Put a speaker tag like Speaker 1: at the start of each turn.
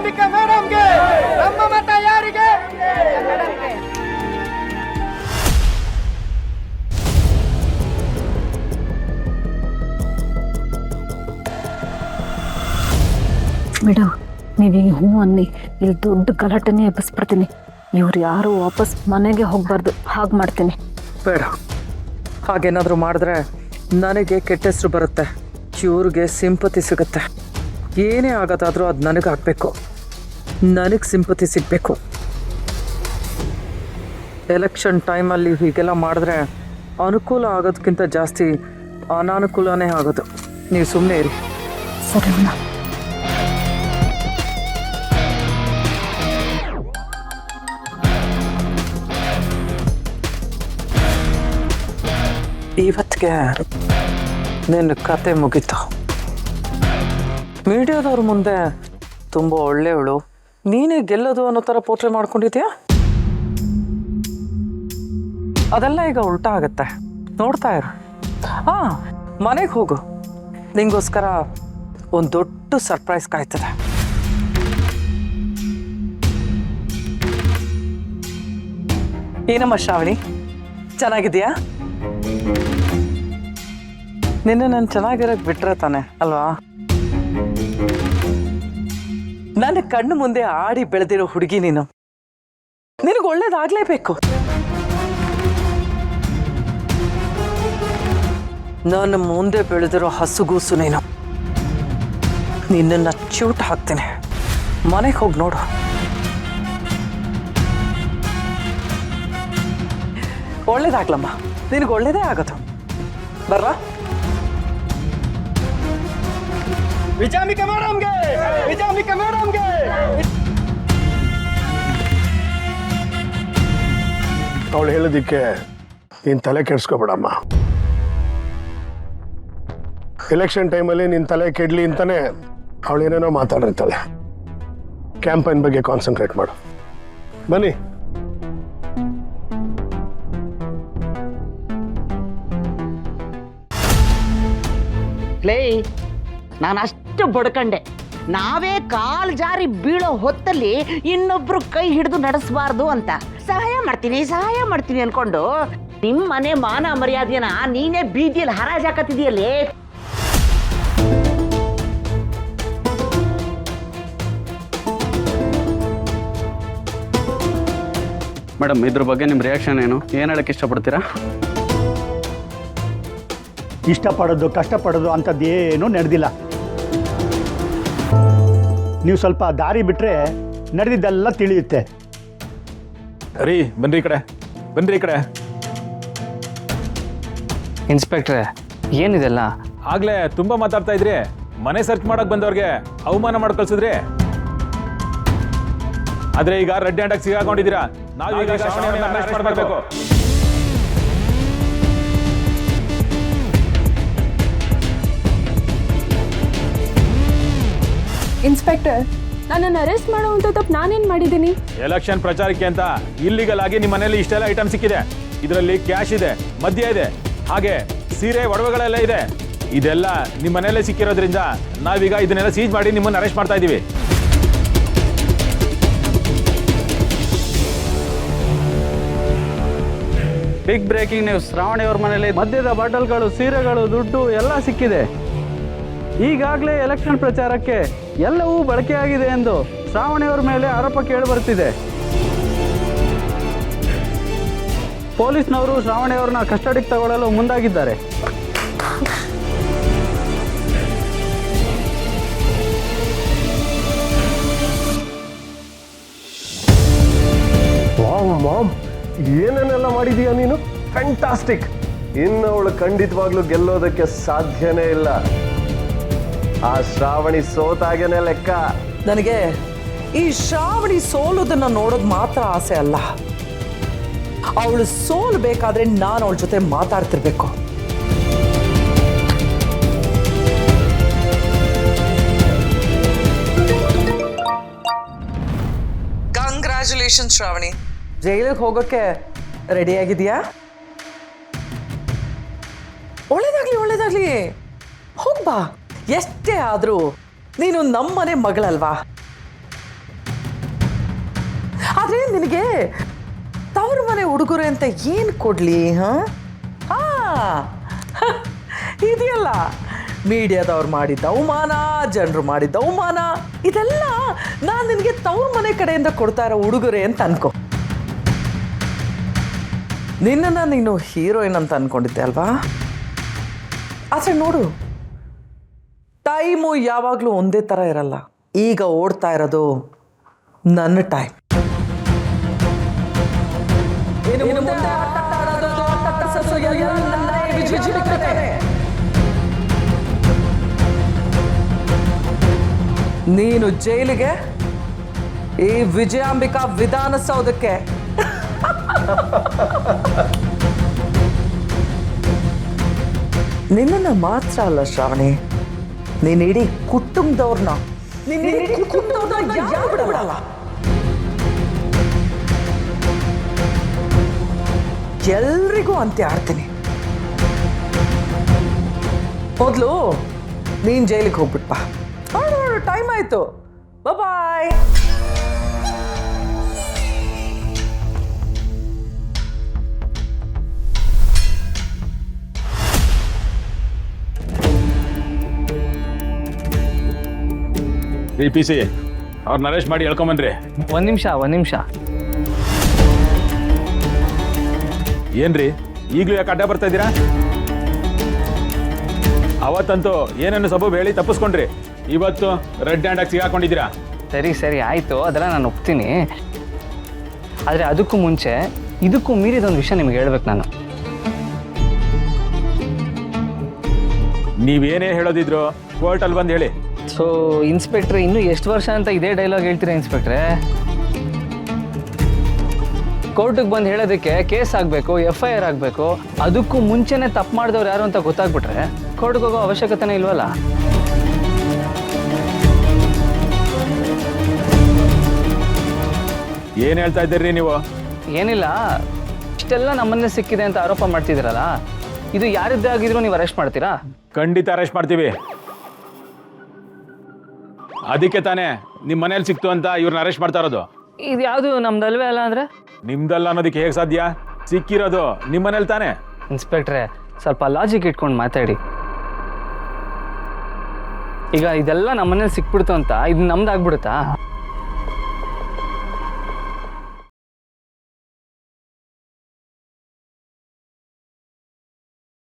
Speaker 1: ವಿಜಯಾಂಬಿಕಾ ಮೇಡಮ್ಗೆ ನಮ್ಮ ಮತ ಯಾರಿಗೆ?
Speaker 2: ಮೇಡಮ್ ನೀವೀಗ ಹ್ಞೂ ಅನ್ನಿ, ಇಲ್ಲಿ ದೊಡ್ಡ ಗಲಾಟೆನೇ ಎಬ್ಬಿಸ್ಬಿಡ್ತೀನಿ. ಇವ್ರು ಯಾರು ವಾಪಸ್ ಮನೆಗೆ ಹೋಗ್ಬಾರ್ದು, ಹಾಗೆ ಮಾಡ್ತೀನಿ.
Speaker 3: ಬೇಡ, ಹಾಗೇನಾದರೂ ಮಾಡಿದ್ರೆ ನನಗೆ ಕೆಟ್ಟ ಹೆಸರು ಬರುತ್ತೆ, ಇವ್ರಿಗೆ ಸಿಂಪತಿ ಸಿಗುತ್ತೆ. ಏನೇ ಆಗೋದಾದರೂ ಅದು ನನಗೆ ಆಗಬೇಕು, ನನಗೆ ಸಿಂಪತಿ ಸಿಗಬೇಕು. ಎಲೆಕ್ಷನ್ ಟೈಮಲ್ಲಿ ಹೀಗೆಲ್ಲ ಮಾಡಿದ್ರೆ ಅನುಕೂಲ ಆಗೋದಕ್ಕಿಂತ ಜಾಸ್ತಿ ಅನಾನುಕೂಲನೇ ಆಗೋದು. ನೀವು ಸುಮ್ಮನೆ ಇರಿ.
Speaker 2: ಸರಿ ಅಣ್ಣ.
Speaker 3: ಇವತ್ತಿಗೆ ನಿನ್ನ ಕತೆ ಮುಗೀತು. ಮೀಡಿಯಾದವ್ರ ಮುಂದೆ ತುಂಬ ಒಳ್ಳೆಯವಳು, ನೀನೇ ಗೆಲ್ಲೋದು ಅನ್ನೋ ಥರ ಪೋಟ್ರೆ ಮಾಡ್ಕೊಂಡಿದ್ಯಾ? ಅದೆಲ್ಲ ಈಗ ಉಲ್ಟಾ ಆಗತ್ತೆ, ನೋಡ್ತಾ ಇರು. ಮನೆಗೆ ಹೋಗು, ನಿಂಗೋಸ್ಕರ ಒಂದು ದೊಡ್ಡ ಸರ್ಪ್ರೈಸ್ ಕಾಯ್ತದೆ. ಏನಮ್ಮ ಶ್ರಾವಣಿ, ಚೆನ್ನಾಗಿದೆಯಾ? ನಿನ್ನೆ ನಾನು ಚೆನ್ನಾಗಿರೋಕ್ಕೆ ಬಿಟ್ರೆ ತಾನೆ ಅಲ್ವಾ? ನನ್ನ ಕಣ್ಣು ಮುಂದೆ ಆಡಿ ಬೆಳೆದಿರೋ ಹುಡುಗಿ ನೀನು, ನಿನಗೆ ಒಳ್ಳೇದಾಗಲೇಬೇಕು. ನನ್ನ ಮುಂದೆ ಬೆಳೆದಿರೋ ಹಸುಗೂಸು ನೀನು. ನಿನ್ನನ್ನು ಚ್ಯೂಟ್ ಹಾಕ್ತೀನಿ, ಮನೆಗೆ ಹೋಗಿ ನೋಡು. ಒಳ್ಳೇದಾಗ್ಲಮ್ಮ, ನಿನಗೆ ಒಳ್ಳೇದೇ ಆಗೋದು. ಬರ್ಲಾ?
Speaker 1: ವಿಜಯಾಂಬಿಕಾ ಮೇಡಮ್ಗೆ, ವಿಜಯಾಂಬಿಕಾ ಮೇಡಮ್ಗೆ.
Speaker 4: ಅವಳು ಹೇಳೋದಿಕ್ಕೆ ನೀನು ತಲೆ ಕೆಡಿಸ್ಕೊಬೇಡಮ್ಮ. ಎಲೆಕ್ಷನ್ ಟೈಮಲ್ಲಿ ನಿನ್ನ ತಲೆ ಕೆಡಲಿ ಅಂತಾನೆ ಅವಳೇನೇನೋ ಮಾತಾಡಿರ್ತಾಳೆ. ಕ್ಯಾಂಪೈನ್ ಬಗ್ಗೆ ಕಾನ್ಸಂಟ್ರೇಟ್ ಮಾಡು. ಬನ್ನಿ.
Speaker 5: ಲೇ, ನಾನು ಅಷ್ಟು ಬಡ್ಕಂಡೆ. ನಾವೇ ಕಾಲ್ ಜಾರಿ ಬೀಳೋ ಹೊತ್ತಲ್ಲಿ ಇನ್ನೊಬ್ರು ಕೈ ಹಿಡಿದು ನಡೆಸಬಾರ್ದು ಅಂತ ಸಹಾಯ ಮಾಡ್ತೀನಿ ಅನ್ಕೊಂಡು ನಿಮ್ಮ ಮನೆ ಮಾನ ಮರ್ಯಾದೆನ ನೀನೇ ಬೀದಿಯಲ್ಲಿ ಹರಾಜ್ ಹಾಕತ್ತಿದೆಯಲ್ಲೇ.
Speaker 6: ಮೇಡಮ್, ಇದ್ರ ಬಗ್ಗೆ ನಿಮ್ಮ ರಿಯಾಕ್ಷನ್ ಏನು ಹೇಳಕ್ಕೆ ಇಷ್ಟಪಡ್ತೀರಾ?
Speaker 7: ಇಷ್ಟಪಡೋದು ಕಷ್ಟಪಡೋದು ಅಂಥದ್ದೇನೂ ನಡೆದಿಲ್ಲ. ನೀವು ಸ್ವಲ್ಪ ದಾರಿ ಬಿಟ್ಟರೆ ನಡೆದಿದ್ದೆಲ್ಲ ತಿಳಿಯುತ್ತೆ.
Speaker 8: ರೀ ಬನ್ರಿ ಈ ಕಡೆ, ಬನ್ರಿ ಈ ಕಡೆ.
Speaker 9: ಇನ್ಸ್ಪೆಕ್ಟ್ರೆ, ಏನಿದೆಲ್ಲ?
Speaker 8: ಆಗ್ಲೇ ತುಂಬಾ ಮಾತಾಡ್ತಾ ಇದ್ರಿ. ಮನೆ ಸರ್ಚ್ ಮಾಡಕ್ ಬಂದವ್ರಿಗೆ ಅವಮಾನ ಮಾಡಿ ಕಳ್ಸಿದ್ರಿ. ಆದ್ರೆ ಈಗ ರೆಡ್ ಹ್ಯಾಂಡ್ ಆಗಿ ಸಿಗಾಕೊಂಡಿದ್ದೀರಾ. ನಾವೀಗ ಅರೆಸ್ಟ್ ಮಾಡಬೇಕು.
Speaker 10: ಇನ್ಸ್ಪೆಕ್ಟರ್, ನನ್ನನ್ನು ಅರೆಸ್ಟ್ ಮಾಡುವಂತ ತಪ್ಪು ನಾನೇನು ಮಾಡಿದ್ದೀನಿ?
Speaker 8: ಎಲೆಕ್ಷನ್ ಪ್ರಚಾರಕ್ಕೆ ಅಂತ ಇಲ್ಲಿಗಲ್ ಆಗಿ ನಿಮ್ಮ ಮನೇಲಿ ಇಷ್ಟೆಲ್ಲ ಐಟಮ್ ಸಿಕ್ಕಿದೆ. ಇದರಲ್ಲಿ ಕ್ಯಾಶ್ ಇದೆ, ಮದ್ಯ ಇದೆ, ಹಾಗೆ ಸೀರೆ ಒಡವೆಗಳೆಲ್ಲ ಇದೆ. ಇದೆಲ್ಲ ನಿಮ್ಮ ಮನೆಯಲ್ಲೇ ಸಿಕ್ಕಿರೋದ್ರಿಂದ ನಾವೀಗ ಇದನ್ನೆಲ್ಲ ಸೀಜ್ ಮಾಡಿ ನಿಮ್ಮನ್ನು ಅರೆಸ್ಟ್ ಮಾಡ್ತಾ ಇದ್ದೀವಿ.
Speaker 6: Big breaking news. ಶ್ರಾವಣಿ ಅವ್ರ ಮನೇಲಿ ಮದ್ಯದ ಬಾಟಲ್ಗಳು, ಸೀರೆಗಳು, ದುಡ್ಡು ಎಲ್ಲ ಸಿಕ್ಕಿದೆ. ಈಗಾಗಲೇ ಎಲೆಕ್ಷನ್ ಪ್ರಚಾರಕ್ಕೆ ಎಲ್ಲವೂ ಬಳಕೆಯಾಗಿದೆ ಎಂದು ಶ್ರಾವಣಿಯವರ ಮೇಲೆ ಆರೋಪ ಕೇಳಿಬರುತ್ತಿದೆ. ಪೊಲೀಸ್ನವರು ಶ್ರಾವಣಿಯವರನ್ನ ಕಸ್ಟಡಿಗೆ ತಗೊಳ್ಳಲು ಮುಂದಾಗಿದ್ದಾರೆ.
Speaker 4: ಮಾಮ್, ಏನೇನೆಲ್ಲ ಮಾಡಿದೀಯ ನೀನು? ಫ್ಯಾಂಟಾಸ್ಟಿಕ್. ಇನ್ನು ಅವಳು ಖಂಡಿತವಾಗ್ಲೂ ಗೆಲ್ಲೋದಕ್ಕೆ ಸಾಧ್ಯನೇ ಇಲ್ಲ. ಆ ಶ್ರಾವಣಿ ಸೋತಾಗೇನೆ ಲೆಕ್ಕ.
Speaker 3: ನನಗೆ ಈ ಶ್ರಾವಣಿ ಸೋಲೋದನ್ನ ನೋಡೋದು ಮಾತ್ರ ಆಸೆ ಅಲ್ಲ, ಅವಳು ಸೋಲ್ಬೇಕಾದ್ರೆ ನಾನು ಅವಳ ಜೊತೆ ಮಾತಾಡ್ತಿರ್ಬೇಕು. ಕಂಗ್ರ್ಯಾಚುಲೇಷನ್ ಶ್ರಾವಣಿ, ಜೈಲಿಗೆ ಹೋಗೋಕ್ಕೆ ರೆಡಿ ಆಗಿದೆಯಾ? ಒಳ್ಳೇದಾಗ್ಲಿ ಒಳ್ಳೇದಾಗ್ಲಿ, ಹೋಗ್ಬಾ. ಎಷ್ಟೇ ಆದರೂ ನೀನು ನಮ್ಮನೆ ಮಗಳಲ್ವಾ? ನಿನಗೆ ತವ್ರ ಮನೆ ಉಡುಗೊರೆ ಅಂತ ಏನು ಕೊಡಲಿ ಇದೆಯಲ್ಲ ಮೀಡಿಯಾದವ್ರು ಮಾಡಿದ್ದ ಅವಮಾನ, ಜನರು ಮಾಡಿದ್ದ ಅವಮಾನ, ಇದೆಲ್ಲ ನಾನು ನಿನಗೆ ತವ್ರ ಮನೆ ಕಡೆಯಿಂದ ಕೊಡ್ತಾ ಇರೋ ಉಡುಗೊರೆ ಅಂತ ಅನ್ಕೋ. ನಿನ್ನನ್ನು ನೀನು ಹೀರೋಯಿನ್ ಅಂತ ಅನ್ಕೊಂಡಿದ್ದೆ ಅಲ್ವಾ? ಆದ್ರೆ ನೋಡು, ಟೈಮು ಯಾವಾಗಲೂ ಒಂದೇ ಥರ ಇರಲ್ಲ. ಈಗ ಓಡ್ತಾ ಇರೋದು ನನ್ನ ಟೈಮ್. ನೀನು ಜೈಲಿಗೆ, ಈ ವಿಜಯಾಂಬಿಕಾ ವಿಧಾನಸೌಧಕ್ಕೆ. ನಿನ್ನನ್ನು ಮಾತ್ರ ಅಲ್ಲ ಶ್ರಾವಣಿ, ನೀನು ಇಡೀ ಕುಟುಂಬದವ್ರನ್ನ ಯಾರು ಬಿಡಲ್ಲ. ಎಲ್ರಿಗೂ ಅಂತೆ ಆಡ್ತೀನಿ. ಮೊದಲು ನೀನು ಜೈಲಿಗೆ ಹೋಗ್ಬಿಟ್ಪಾ. ನೋಡು ಟೈಮ್ ಆಯ್ತು. ಬಾಯ್.
Speaker 8: ಪಿ ಸಿ ಅವ್ರನ್ನ ಅರೆಸ್ಟ್ ಮಾಡಿ ಹೇಳ್ಕೊಂಬನ್ರಿ.
Speaker 9: ಒಂದು ನಿಮಿಷ.
Speaker 8: ಏನ್ರಿ ಈಗಲೂ ಯಾಕೆ ಅಡ್ಡ ಬರ್ತಾ ಇದ್ದೀರಾ? ಅವತ್ತಂತೂ ಏನೇನು ಸಬೂಬ್ ಹೇಳಿ ತಪ್ಪಿಸ್ಕೊಂಡ್ರಿ, ಇವತ್ತು ರೆಡ್ ಹ್ಯಾಂಡ್ ಆಗಿ ಸಿಗಾಕೊಂಡಿದ್ದೀರಾ.
Speaker 9: ಸರಿ ಆಯಿತು, ಅದೆಲ್ಲ ನಾನು ಒಪ್ತೀನಿ. ಆದರೆ ಅದಕ್ಕೂ ಮುಂಚೆ ಇದಕ್ಕೂ ಮೀರಿದೊಂದು ವಿಷಯ ನಿಮ್ಗೆ ಹೇಳ್ಬೇಕು ನಾನು.
Speaker 8: ನೀವೇನೇ ಹೇಳೋದಿದ್ರು ಕೋರ್ಟಲ್ಲಿ ಬಂದು ಹೇಳಿ.
Speaker 9: ಸೊ ಇನ್ಸ್ಪೆಕ್ಟ್ರೆ, ಇನ್ನೂ ಎಷ್ಟು ವರ್ಷ ಅಂತ ಇದೇ ಡೈಲಾಗ್ ಹೇಳ್ತೀರಾ ಇನ್ಸ್ಪೆಕ್ಟ್ರೆ? ಕೋರ್ಟಿಗೆ ಬಂದು ಹೇಳೋದಕ್ಕೆ ಕೇಸ್ ಆಗಬೇಕು, FIR ಆಗಬೇಕು. ಅದಕ್ಕೂ ಮುಂಚೆನೇ ತಪ್ಪು ಮಾಡಿದವ್ರು ಯಾರು ಅಂತ ಗೊತ್ತಾಗ್ಬಿಟ್ರೆ ಕೋರ್ಟ್ಗೆ ಹೋಗೋ ಅವಶ್ಯಕತೆನೇ ಇಲ್ವಲ್ಲ.
Speaker 8: ಏನು ಹೇಳ್ತಾ ಇದ್ದೀರಿ ನೀವು?
Speaker 9: ಏನಿಲ್ಲ, ಇಷ್ಟೆಲ್ಲ ನಮ್ಮನ್ನೇ ಸಿಕ್ಕಿದೆ ಅಂತ ಆರೋಪ ಮಾಡ್ತಿದ್ದೀರಲ್ಲ, ಇದು ಯಾರಿದ್ದೇ ಆಗಿದ್ರು ನೀವು ಅರೆಸ್ಟ್ ಮಾಡ್ತೀರಾ?
Speaker 8: ಖಂಡಿತ ಅರೆಸ್ಟ್ ಮಾಡ್ತೀವಿ. ಅದಕ್ಕೆ ತಾನೇ ನಿಮ್ಮ ಮನೇಲಿ ಸಿಕ್ತು ಅಂತ ಇವ್ರನ್ನ ಅರೆಸ್ಟ್ ಮಾಡ್ತಾ ಇರೋದು.
Speaker 9: ಇದು ಯಾವುದು ನಮ್ದಲ್ವೇ ಅಲ್ಲ ಅಂದರೆ?
Speaker 8: ನಿಮ್ದಲ್ಲ ಅನ್ನೋದಕ್ಕೆ ಹೇಗೆ ಸಾಧ್ಯ? ಸಿಕ್ಕಿರೋದು ನಿಮ್ಮ ಮನೇಲಿ ತಾನೇ.
Speaker 9: ಇನ್ಸ್ಪೆಕ್ಟ್ರೆ, ಸ್ವಲ್ಪ ಲಾಜಿಕ್ ಇಟ್ಕೊಂಡು ಮಾತಾಡಿ. ಈಗ ಇದೆಲ್ಲ ನಮ್ಮ ಮನೇಲಿ ಸಿಕ್ಬಿಡ್ತು ಅಂತ ಇದು ನಮ್ದಾಗ್ಬಿಡುತ್ತಾ?